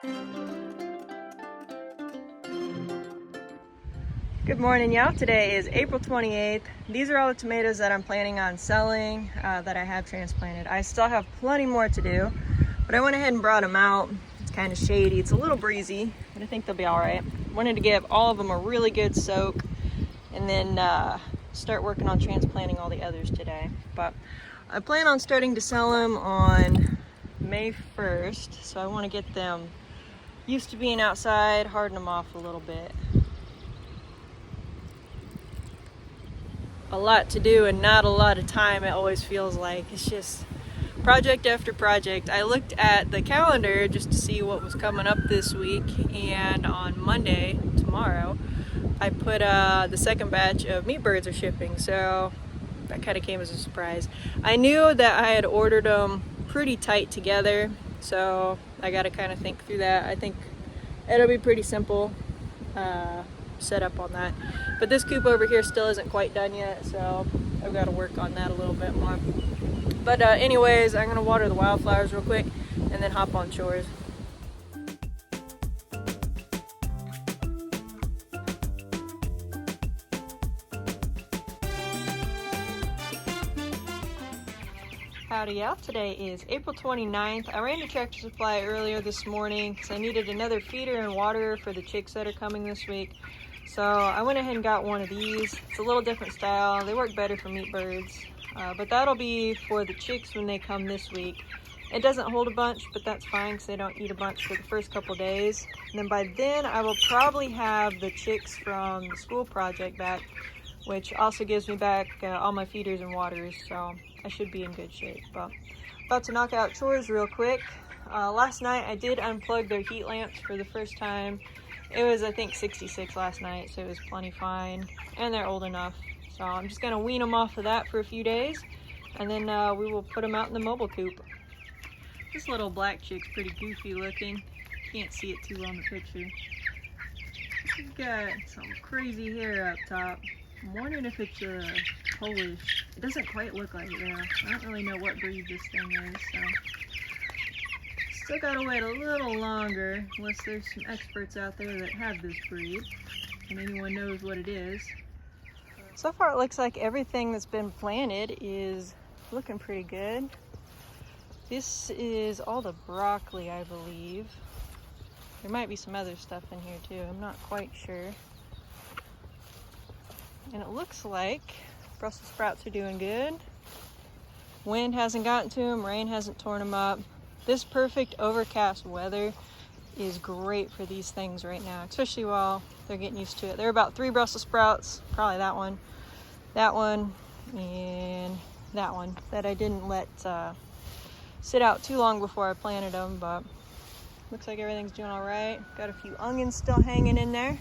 Good morning, y'all. Today is April 28th. These are all the tomatoes that I'm planning on selling that I have transplanted. I still have plenty more to do, but I went ahead and brought them out. It's kind of shady. It's a little breezy, but I think they'll be all right. Wanted to give all of them a really good soak and then start working on transplanting all the others today. But I plan on starting to sell them on May 1st, so I want to get them used to being outside, harden them off a little bit. A lot to do and not a lot of time, it always feels like. It's just project after project. I looked at the calendar just to see what was coming up this week, and on Monday, tomorrow, I put the second batch of meat birds are shipping, so that kind of came as a surprise. I knew that I had ordered them pretty tight together, so I got to kind of think through that. I think it'll be pretty simple set up on that, but this coop over here still isn't quite done yet, so I've got to work on that a little bit more. But anyways, I'm gonna water the wildflowers real quick and then hop on chores. Howdy y'all, today is April 29th. I ran to Tractor Supply earlier this morning because I needed another feeder and water for the chicks that are coming this week. So I went ahead and got one of these. It's a little different style. They work better for meat birds, but that'll be for the chicks when they come this week. It doesn't hold a bunch, but that's fine because they don't eat a bunch for the first couple days. And then by then I will probably have the chicks from the school project back, which also gives me back all my feeders and waters, so I should be in good shape. But about to knock out chores real quick. Last night I did unplug their heat lamps for the first time. It was, I think, 66 last night, so it was plenty fine, and they're old enough. So I'm just gonna wean them off of that for a few days, and then we will put them out in the mobile coop. This little black chick's pretty goofy looking. Can't see it too well in the picture. She's got some crazy hair up top. I'm wondering if it's Polish. It doesn't quite look like it though. I don't really know what breed this thing is, so. Still gotta wait a little longer, unless there's some experts out there that have this breed, and anyone knows what it is. So far it looks like everything that's been planted is looking pretty good. This is all the broccoli, I believe. There might be some other stuff in here too, I'm not quite sure. And it looks like Brussels sprouts are doing good. Wind hasn't gotten to them, rain hasn't torn them up. This perfect overcast weather is great for these things right now, especially while they're getting used to it. There are about 3 Brussels sprouts, probably that one, and that one that I didn't let sit out too long before I planted them, but looks like everything's doing all right. Got a few onions still hanging in there.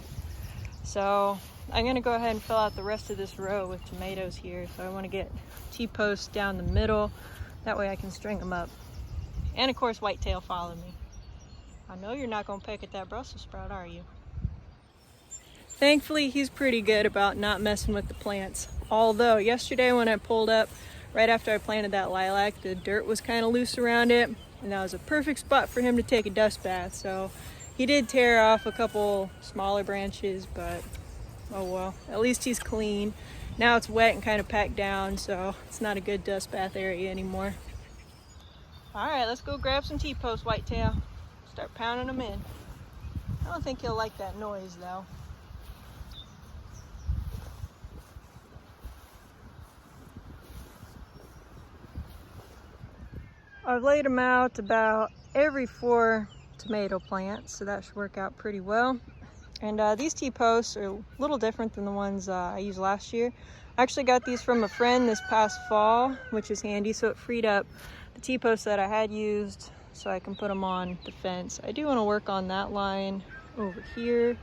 So I'm gonna go ahead and fill out the rest of this row with tomatoes here. So I wanna get T-posts down the middle. That way I can string them up. And of course, whitetail followed me. I know you're not gonna peck at that Brussels sprout, are you? Thankfully, he's pretty good about not messing with the plants. Although yesterday when I pulled up, right after I planted that lilac, the dirt was kind of loose around it, and that was a perfect spot for him to take a dust bath. So he did tear off a couple smaller branches, but oh well, at least he's clean. Now it's wet and kind of packed down, so it's not a good dust bath area anymore. All right, let's go grab some T-posts, whitetail. Start pounding them in. I don't think he'll like that noise though. I've laid them out about every 4 tomato plants, so that should work out pretty well. And these T-posts are a little different than the ones I used last year. I actually got these from a friend this past fall, which is handy, so it freed up the T-posts that I had used so I can put them on the fence. I do want to work on that line over here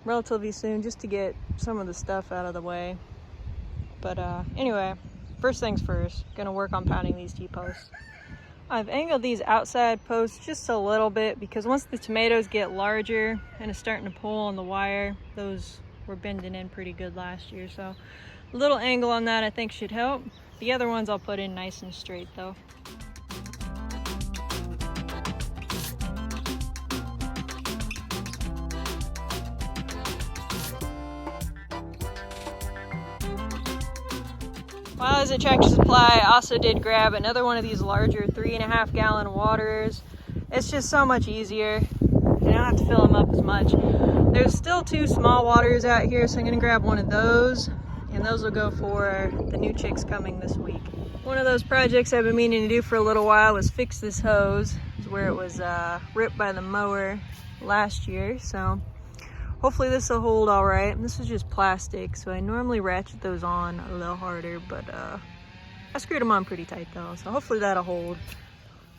relatively soon, just to get some of the stuff out of the way. But anyway, first things first, gonna work on pounding these T-posts. I've angled these outside posts just a little bit because once the tomatoes get larger and it's starting to pull on the wire, those were bending in pretty good last year, so a little angle on that I think should help. The other ones I'll put in nice and straight though. While I was at Tractor Supply, I also did grab another one of these larger 3.5 gallon waters. It's just so much easier. You don't have to fill them up as much. There's still 2 small waters out here, so I'm gonna grab one of those, and those will go for the new chicks coming this week. One of those projects I've been meaning to do for a little while was fix this hose. It's where it was ripped by the mower last year, so hopefully this will hold all right. This is just plastic, so I normally ratchet those on a little harder, but I screwed them on pretty tight though, so hopefully that'll hold.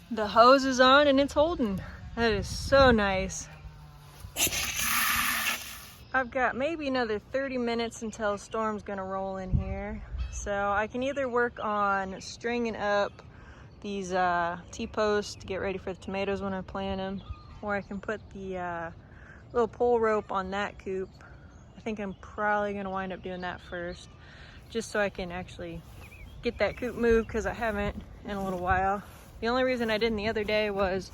The hose is on and it's holding. That is so nice. I've got maybe another 30 minutes until a storm's gonna roll in here. So I can either work on stringing up these T-posts to get ready for the tomatoes when I plant them, or I can put the little pole rope on that coop. I think I'm probably gonna wind up doing that first, just so I can actually get that coop moved, because I haven't in a little while. The only reason I didn't the other day was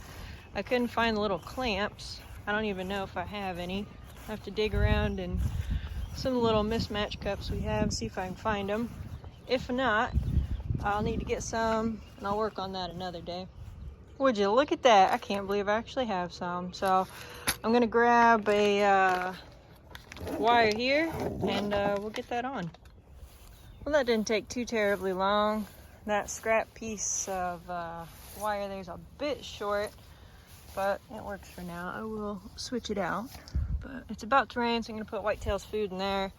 I couldn't find the little clamps. I don't even know if I have any. I have to dig around in some of the little mismatch cups we have, see if I can find them. If not, I'll need to get some, and I'll work on that another day. Would you look at that? I can't believe I actually have some. So I'm gonna grab a wire here, and we'll get that on. Well, that didn't take too terribly long. That scrap piece of wire there's a bit short, but it works for now. I will switch it out. But it's about to rain, so I'm gonna put Whitetail's food in there,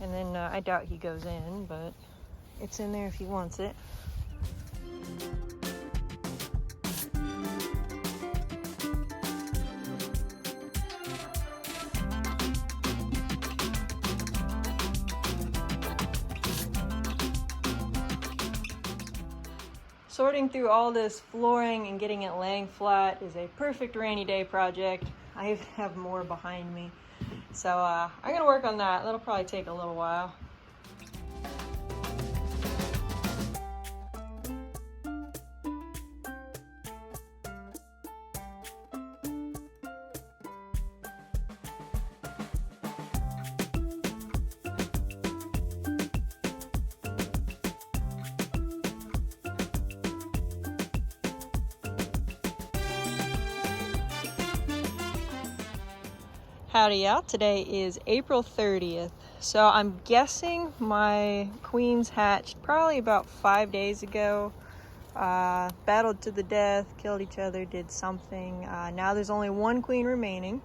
and then I doubt he goes in, but it's in there if he wants it. Sorting through all this flooring and getting it laying flat is a perfect rainy day project. I have more behind me. So I'm gonna work on that. That'll probably take a little while. Howdy y'all, today is April 30th. So I'm guessing my queens hatched probably about 5 days ago. Battled to the death, killed each other, did something. Now there's only 1 queen remaining,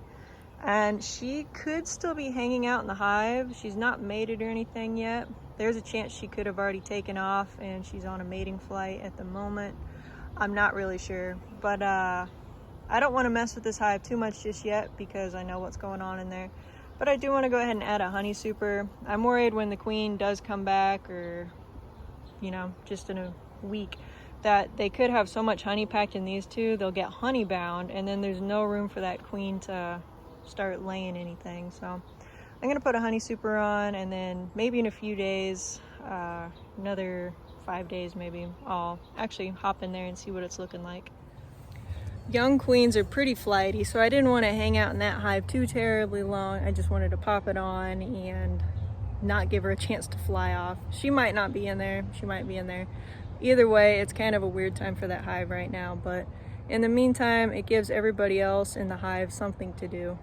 and she could still be hanging out in the hive. She's not mated or anything yet. There's a chance she could have already taken off and she's on a mating flight at the moment. I'm not really sure, but I don't want to mess with this hive too much just yet because I know what's going on in there. But I do want to go ahead and add a honey super. I'm worried when the queen does come back, or, you know, just in a week, that they could have so much honey packed in these two, they'll get honey bound, and then there's no room for that queen to start laying anything. So I'm going to put a honey super on, and then maybe in a few days, another 5 days maybe, I'll actually hop in there and see what it's looking like. Young queens are pretty flighty, so I didn't want to hang out in that hive too terribly long. I just wanted to pop it on and not give her a chance to fly off. She might not be in there, she might be in there. Either way, it's kind of a weird time for that hive right now, but in the meantime, it gives everybody else in the hive something to do.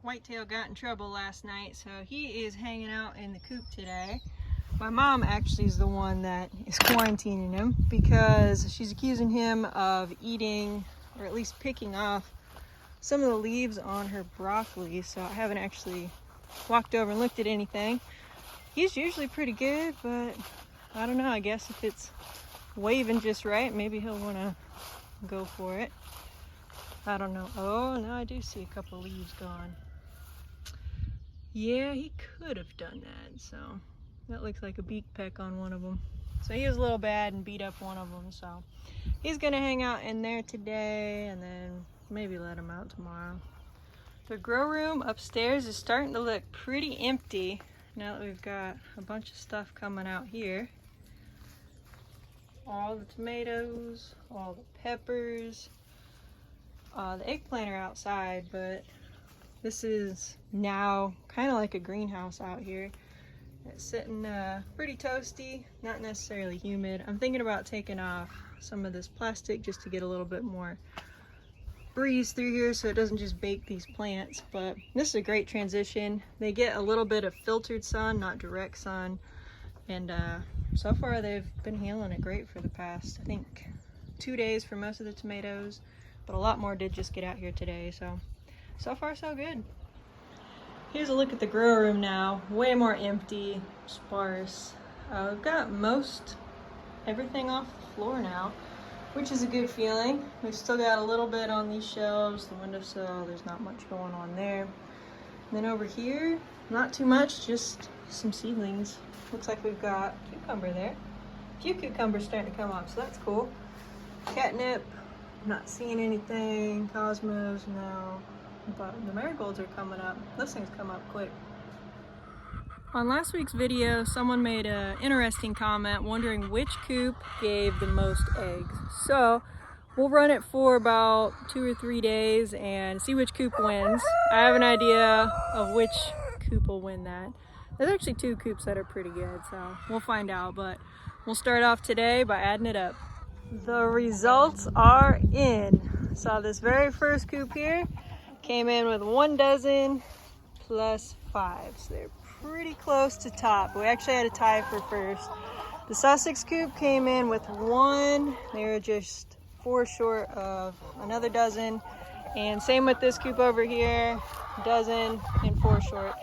Whitetail got in trouble last night, so he is hanging out in the coop today. My mom actually is the one that is quarantining him because she's accusing him of eating, or at least picking off, some of the leaves on her broccoli, so I haven't actually walked over and looked at anything. He's usually pretty good, but I don't know, I guess if it's waving just right, maybe he'll want to go for it. I don't know. Oh, now I do see a couple leaves gone. Yeah, he could have done that, so that looks like a beak peck on one of them. So he was a little bad and beat up one of them, so he's gonna hang out in there today and then maybe let him out tomorrow. The grow room upstairs is starting to look pretty empty now that we've got a bunch of stuff coming out here. All the tomatoes, all the peppers, the eggplant are outside, but this is now kind of like a greenhouse out here. It's sitting pretty toasty, not necessarily humid. I'm thinking about taking off some of this plastic just to get a little bit more breeze through here so it doesn't just bake these plants. But this is a great transition. They get a little bit of filtered sun, not direct sun, and so far they've been handling it great for the past, I think, 2 days for most of the tomatoes, but a lot more did just get out here today. So far so good. Here's a look at the grow room now. Way more empty, sparse. We've got most everything off the floor now, which is a good feeling. We've still got a little bit on these shelves, the windowsill, there's not much going on there. And then over here, not too much, just some seedlings. Looks like we've got cucumber there. A few cucumbers starting to come up, so that's cool. Catnip, not seeing anything. Cosmos, no. But the marigolds are coming up. Those things come up quick. On last week's video, someone made an interesting comment wondering which coop gave the most eggs. So we'll run it for about 2 or 3 days and see which coop wins. I have an idea of which coop will win that. There's actually 2 coops that are pretty good, so we'll find out. But we'll start off today by adding it up. The results are in. So this very first coop here came in with 1 dozen plus 5. So they're pretty close to top. We actually had a tie for first. The Sussex coop came in with 1. They were just 4 short of another dozen. And same with this coop over here, dozen and 4 short.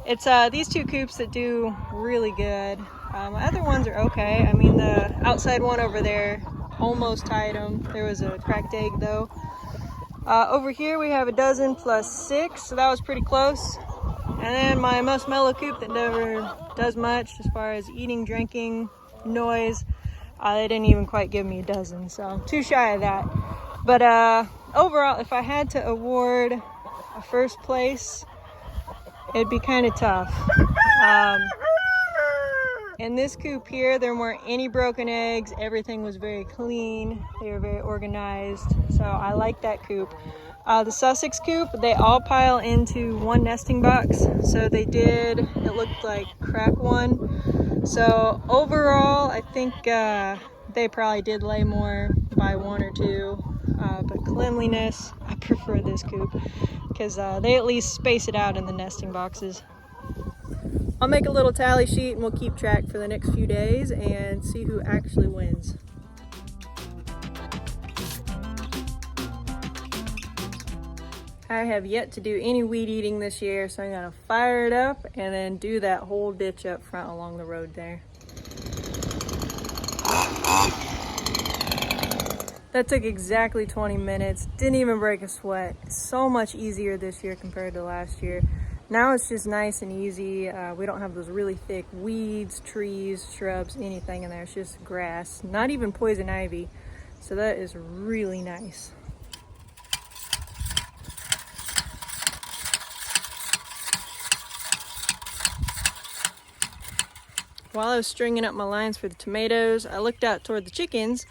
It's these 2 coops that do really good. My other ones are okay. I mean, the outside one over there almost tied them. There was a cracked egg though. Over here we have a dozen plus 6, so that was pretty close. And then my most mellow coop that never does much as far as eating, drinking, noise, they didn't even quite give me a dozen, so too shy of that. But overall, if I had to award a first place, it'd be kind of tough. In this coop here, there weren't any broken eggs. Everything was very clean. They were very organized. So I like that coop. The Sussex coop, they all pile into 1 nesting box. So they did, it looked like crack one. So overall, I think they probably did lay more by 1 or 2. But cleanliness, I prefer this coop because they at least space it out in the nesting boxes. I'll make a little tally sheet and we'll keep track for the next few days and see who actually wins. I have yet to do any weed eating this year, so I'm gonna fire it up and then do that whole ditch up front along the road there. That took exactly 20 minutes, didn't even break a sweat. So much easier this year compared to last year. Now it's just nice and easy. We don't have those really thick weeds, trees, shrubs, anything in there. It's just grass, not even poison ivy. So that is really nice. While I was stringing up my lines for the tomatoes, I looked out toward the chickens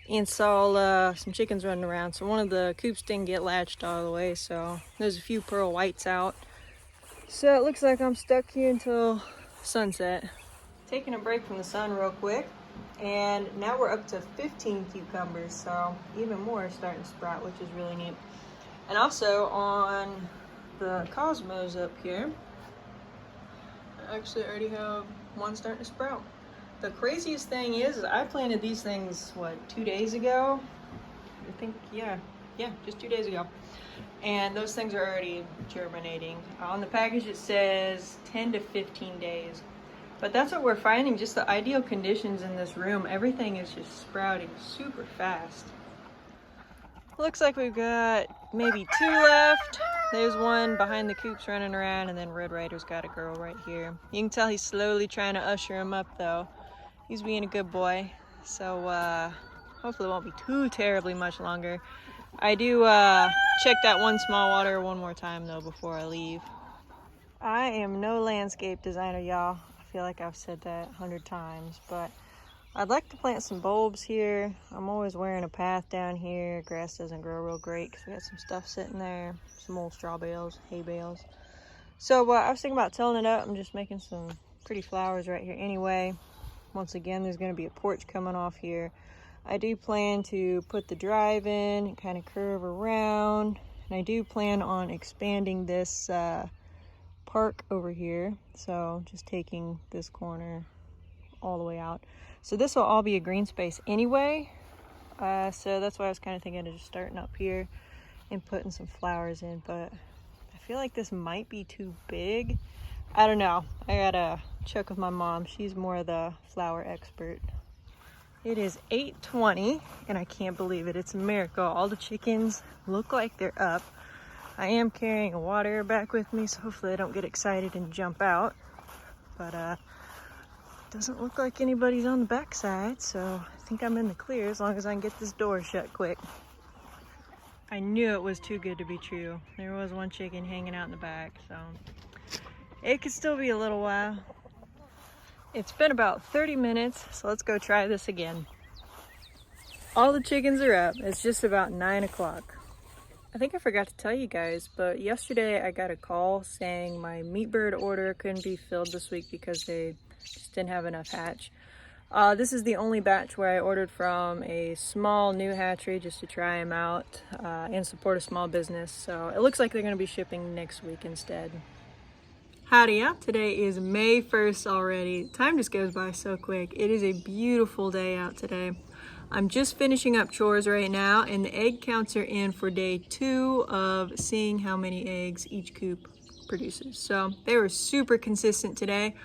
and saw some chickens running around. So one of the coops didn't get latched all the way, so there's a few pearl whites out. So it looks like I'm stuck here until sunset. Taking a break from the sun real quick, and now we're up to 15 cucumbers, so even more are starting to sprout, which is really neat. And also on the cosmos up here, I actually already have 1 starting to sprout. The craziest thing is I planted these things, what, 2 days ago? I think, yeah, just 2 days ago. And those things are already germinating. On the package it says 10 to 15 days. But that's what we're finding, just the ideal conditions in this room. Everything is just sprouting super fast. Looks like we've got maybe 2 left. There's one behind the coops running around, and then Red Ryder's got a girl right here. You can tell he's slowly trying to usher him up though. He's being a good boy. So hopefully it won't be too terribly much longer. I do check that 1 small water 1 more time though before I leave. I am no landscape designer, y'all. I feel like I've said that 100 times, but I'd like to plant some bulbs here. I'm always wearing a path down here. Grass doesn't grow real great because we got some stuff sitting there, some old straw bales, hay bales. So I was thinking about tilling it up and just making some pretty flowers right here anyway. Once again, there's going to be a porch coming off here. I do plan to put the drive in and kind of curve around. And I do plan on expanding this park over here. So just taking this corner all the way out. So this will all be a green space anyway. So that's why I was kind of thinking of just starting up here and putting some flowers in. But I feel like this might be too big. I don't know. I gotta check with my mom. She's more the flower expert. It is 8:20 and I can't believe it. It's a miracle. All the chickens look like they're up. I am carrying a water bag with me, so hopefully I don't get excited and jump out. But doesn't look like anybody's on the backside, so I think I'm in the clear as long as I can get this door shut quick. I knew it was too good to be true. There was one chicken hanging out in the back, so it could still be a little while. It's been about 30 minutes, so let's go try this again. All the chickens are up. It's just about 9 o'clock. I think I forgot to tell you guys, but yesterday I got a call saying my meat bird order couldn't be filled this week because they just didn't have enough hatch. This is the only batch where I ordered from a small new hatchery just to try them out and support a small business. So it looks like they're going to be shipping next week instead. Howdy, yeah. Today is May 1st already. Time just goes by so quick. It is a beautiful day out today. I'm just finishing up chores right now, and the egg counts are in for day 2 of seeing how many eggs each coop produces. So they were super consistent today.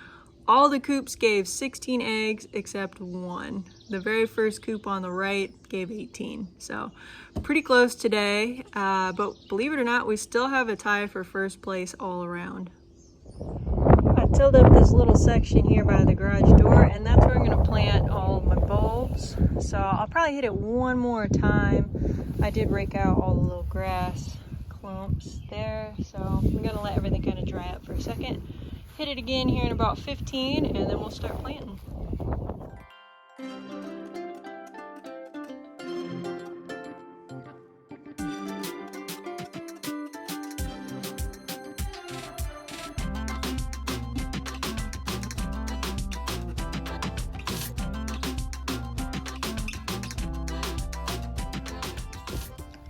All the coops gave 16 eggs except one. The very first coop on the right gave 18. So pretty close today, but believe it or not, we still have a tie for first place all around. I tilled up this little section here by the garage door, and that's where I'm going to plant all of my bulbs. So I'll probably hit it one more time. I did rake out all the little grass clumps there, so I'm going to let everything kind of dry up for a second. Hit it again here in about 15, and then we'll start planting.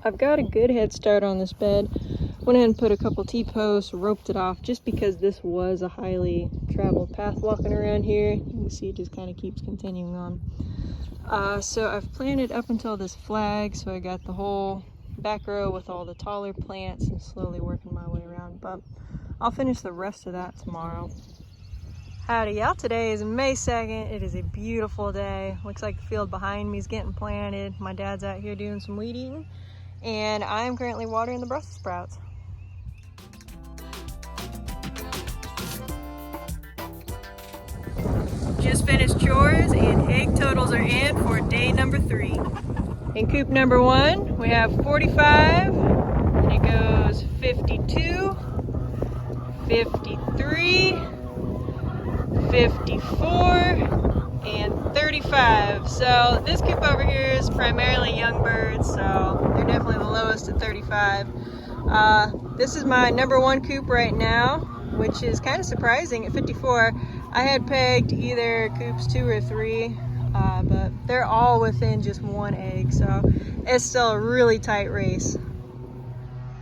I've got a good head start on this bed. Went ahead and put a couple T-posts, roped it off just because this was a highly traveled path walking around here. You can see it just kind of keeps continuing on. So I've planted up until this flag, so I got the whole back row with all the taller plants and slowly working my way around, but I'll finish the rest of that tomorrow. Howdy y'all, today is May 2nd. It is a beautiful day. Looks like the field behind me is getting planted. My dad's out here doing some weed eating, and I'm currently watering the Brussels sprouts. Just finished chores and egg totals are in for day number 3. In coop number 1, we have 45, and it goes 52, 53, 54, and 35. So this coop over here is primarily young birds, so they're definitely the lowest at 35. This is my number 1 coop right now, which is kind of surprising at 54. I had pegged either coops 2 or 3, but they're all within just 1 egg, so it's still a really tight race.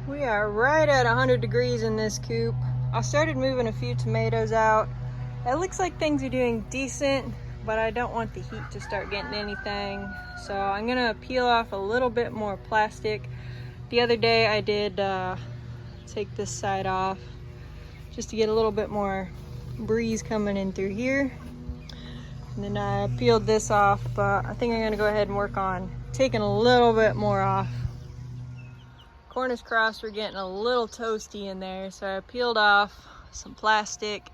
We are right at 100 degrees in this coop. I started moving a few tomatoes out. It looks like things are doing decent, but I don't want the heat to start getting anything, so I'm gonna peel off a little bit more plastic. The other day I did take this side off just to get a little bit more breeze coming in through here, and then I peeled this off, but I think I'm gonna go ahead and work on taking a little bit more off. Cornish Cross were getting a little toasty in there, so I peeled off some plastic,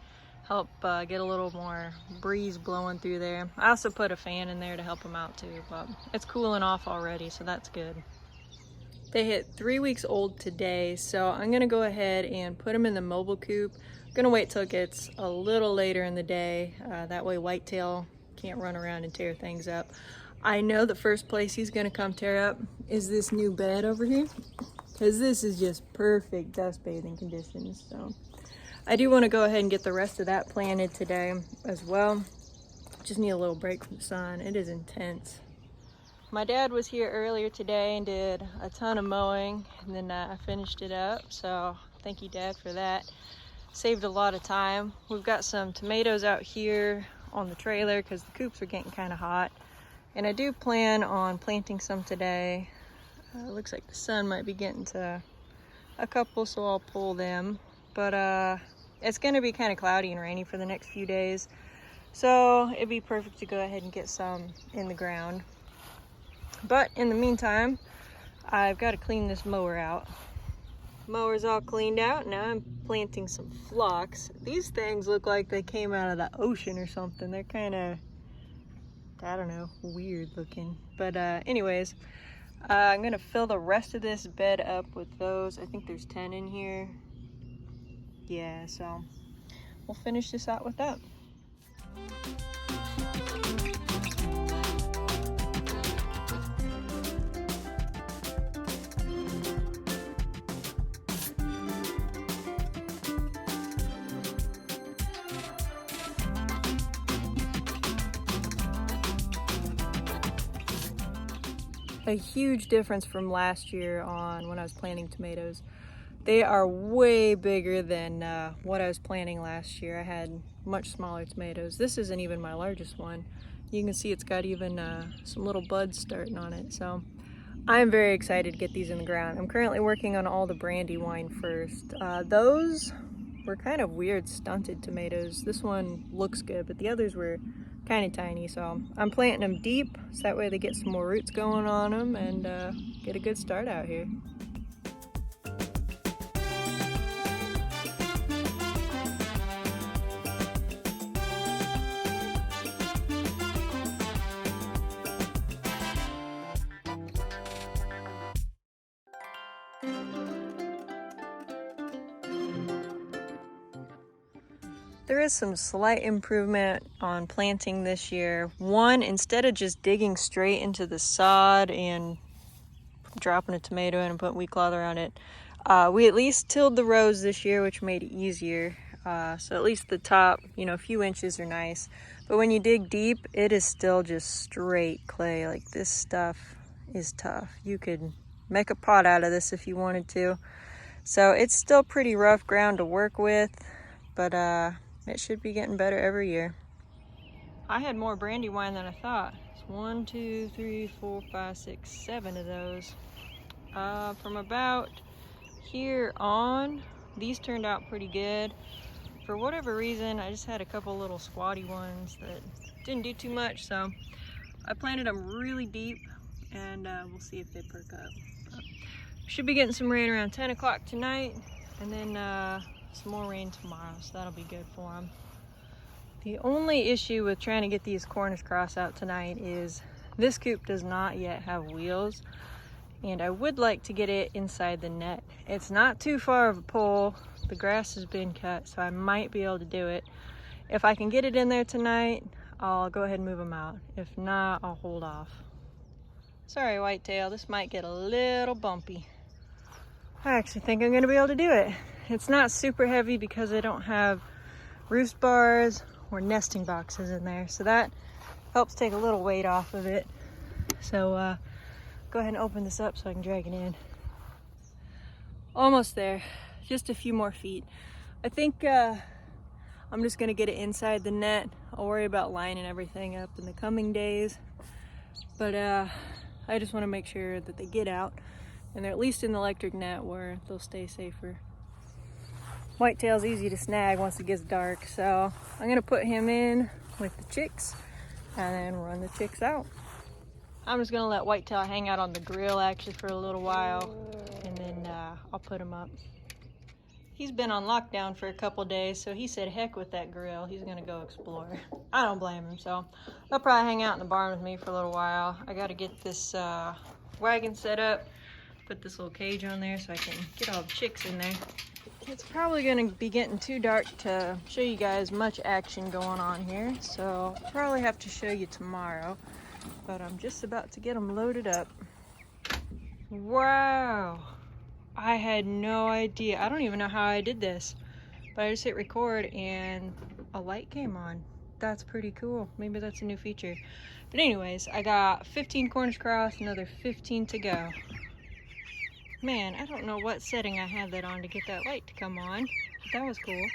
help get a little more breeze blowing through there. I also put a fan in there to help them out too, but it's cooling off already, so that's good. They hit 3 weeks old today, so I'm gonna go ahead and put them in the mobile coop. I'm gonna wait till it gets a little later in the day. That way whitetail can't run around and tear things up. I know the first place he's gonna come tear up is this new bed over here, because this is just perfect dust bathing conditions. So I do want to go ahead and get the rest of that planted today as well. Just need a little break from the sun. It is intense. My dad was here earlier today and did a ton of mowing, and then I finished it up, so thank you, Dad, for that. Saved a lot of time. We've got some tomatoes out here on the trailer because the coops are getting kind of hot, and I do plan on planting some today. It looks like the sun might be getting to a couple, so I'll pull them, but it's going to be kind of cloudy and rainy for the next few days, so it'd be perfect to go ahead and get some in the ground. But in the meantime, I've got to clean this mower out. Mower's all cleaned out. Now I'm planting some phlox. These things look like they came out of the ocean or something. They're kind of, I don't know, weird looking. But anyways, I'm going to fill the rest of this bed up with those. I think there's 10 in here. Yeah, so we'll finish this out with that. A huge difference from last year on when I was planting tomatoes. They are way bigger than what I was planting last year. I had much smaller tomatoes. This isn't even my largest one. You can see it's got even some little buds starting on it. So I'm very excited to get these in the ground. I'm currently working on all the Brandywine first. Those were kind of weird stunted tomatoes. This one looks good, but the others were kind of tiny, so I'm planting them deep so that way they get some more roots going on them and get a good start out here. There is some slight improvement on planting this year. One, instead of just digging straight into the sod and dropping a tomato in and putting wheat cloth around it, we at least tilled the rows this year, which made it easier. So at least the top, a few inches are nice. But when you dig deep, it is still just straight clay. Like, this stuff is tough. You could make a pot out of this if you wanted to. So it's still pretty rough ground to work with, but it should be getting better every year. I had more Brandywine than I thought. It's 1, 2, 3, 4, 5, 6, 7 of those. From about here on, these turned out pretty good. For whatever reason, I just had a couple little squatty ones that didn't do too much, so I planted them really deep, and we'll see if they perk up. Should be getting some rain around 10 o'clock tonight, and then some more rain tomorrow, so that'll be good for them. The only issue with trying to get these Cornish Cross out tonight is this coop does not yet have wheels, and I would like to get it inside the net. It's not too far of a pull. The grass has been cut, so I might be able to do it. If I can get it in there tonight, I'll go ahead and move them out. If not, I'll hold off. Sorry, Whitetail, this might get a little bumpy. I actually think I'm going to be able to do it. It's not super heavy because I don't have roost bars or nesting boxes in there, so that helps take a little weight off of it. So go ahead and open this up so I can drag it in. Almost there, just a few more feet. I think I'm just going to get it inside the net. I'll worry about lining everything up in the coming days, but I just want to make sure that they get out and they're at least in the electric net where they'll stay safer. Whitetail's easy to snag once it gets dark, so I'm gonna put him in with the chicks and then run the chicks out. I'm just gonna let Whitetail hang out on the grill actually for a little while, and then I'll put him up. He's been on lockdown for a couple days, so he said heck with that grill. He's gonna go explore. I don't blame him, so they'll probably hang out in the barn with me for a little while. I gotta get this wagon set up, put this little cage on there so I can get all the chicks in there. It's probably going to be getting too dark to show you guys much action going on here, so I'll probably have to show you tomorrow, but I'm just about to get them loaded up. Wow, I had no idea. I don't even know how I did this, but I just hit record and a light came on. That's pretty cool. Maybe that's a new feature. But anyways, I got 15 Cornish Cross, another 15 to go. Man, I don't know what setting I had that on to get that light to come on, but that was cool.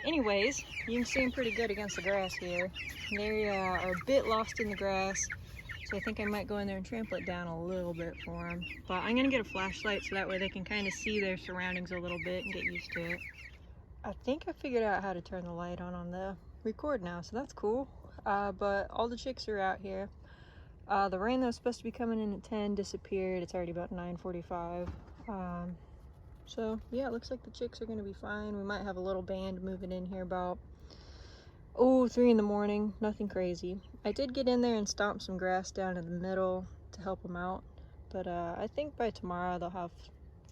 Anyways, you can see them pretty good against the grass here. They are a bit lost in the grass, so I think I might go in there and trample it down a little bit for them. But I'm gonna get a flashlight so that way they can kind of see their surroundings a little bit and get used to it. I think I figured out how to turn the light on the record now, so that's cool. But all the chicks are out here. The rain that was supposed to be coming in at 10 disappeared. It's already about 9:45. So yeah, it looks like the chicks are gonna be fine. We might have a little band moving in here about 3 in the morning. Nothing crazy. I did get in there and stomp some grass down in the middle to help them out, but I think by tomorrow they'll have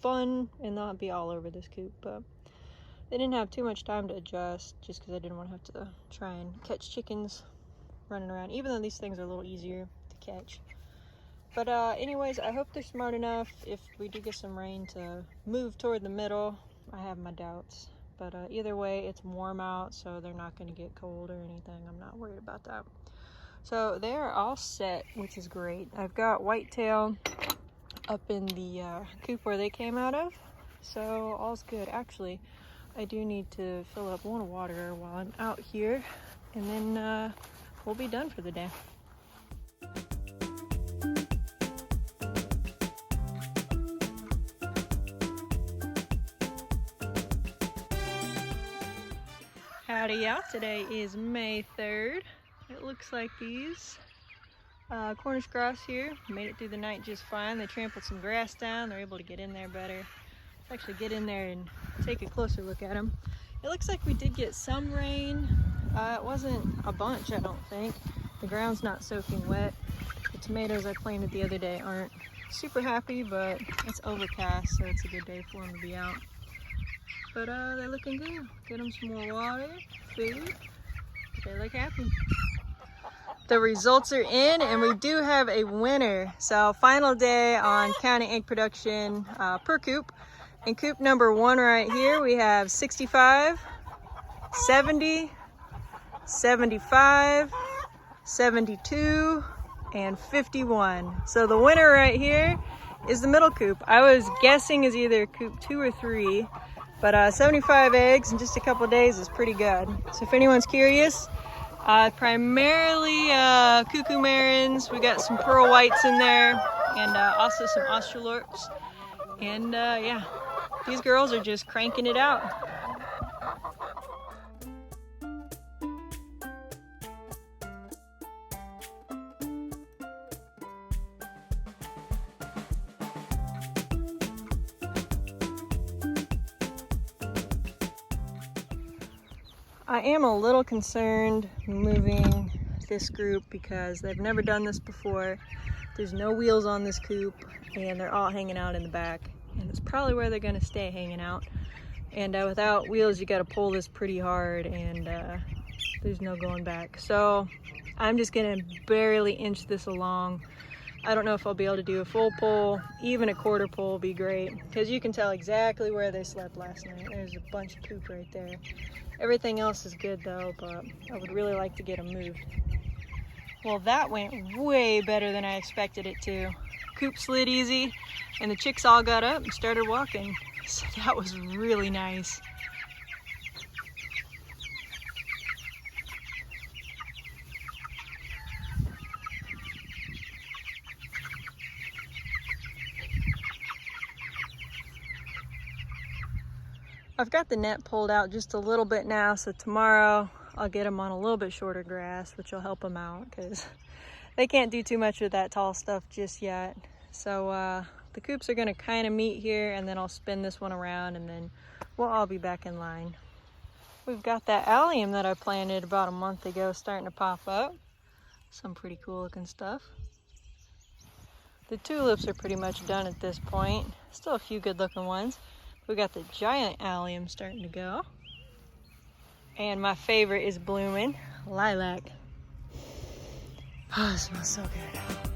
fun and they'll be all over this coop. But they didn't have too much time to adjust just because I didn't want to have to try and catch chickens running around, even though these things are a little easier to catch. But anyways, I hope they're smart enough if we do get some rain to move toward the middle. I have my doubts, but either way, it's warm out, so they're not going to get cold or anything. I'm not worried about that. So they're all set, which is great. I've got whitetail up in the coop where they came out of, so all's good. Actually, I do need to fill up one water while I'm out here, and then we'll be done for the day. Howdy y'all, today is May 3rd. It looks like these Cornish Cross here made it through the night just fine. They trampled some grass down, they're able to get in there better. Let's actually get in there and take a closer look at them. It looks like we did get some rain. It wasn't a bunch, I don't think. The ground's not soaking wet. The tomatoes I planted the other day aren't super happy, but it's overcast, so it's a good day for them to be out. But they're looking good. Get them some more water, food. They look happy. The results are in, and we do have a winner. So final day on counting egg production per coop. In coop number 1 right here, we have 65, 70, 75, 72, and 51. So the winner right here is the middle coop. I was guessing is either coop 2 or 3. But 75 eggs in just a couple days is pretty good. So if anyone's curious, primarily cuckoo marins. We got some pearl whites in there, and also some australorps. And yeah, these girls are just cranking it out. I am a little concerned moving this group because they've never done this before. There's no wheels on this coop, and they're all hanging out in the back, and it's probably where they're going to stay hanging out. And without wheels, you got to pull this pretty hard, and there's no going back. So I'm just going to barely inch this along. I don't know if I'll be able to do a full pull. Even a quarter pull would be great, because you can tell exactly where they slept last night. There's a bunch of poop right there. Everything else is good though, but I would really like to get them moved. Well, that went way better than I expected it to. Coop slid easy, and the chicks all got up and started walking. So that was really nice. I've got the net pulled out just a little bit now, so tomorrow I'll get them on a little bit shorter grass, which will help them out because they can't do too much with that tall stuff just yet. So the coops are going to kind of meet here, and then I'll spin this one around, and then we'll all be back in line. We've got that allium that I planted about a month ago starting to pop up. Some pretty cool looking stuff. The tulips are pretty much done at this point. Still a few good looking ones. We got the giant allium starting to go. And my favorite is blooming, lilac. Oh, it smells so good.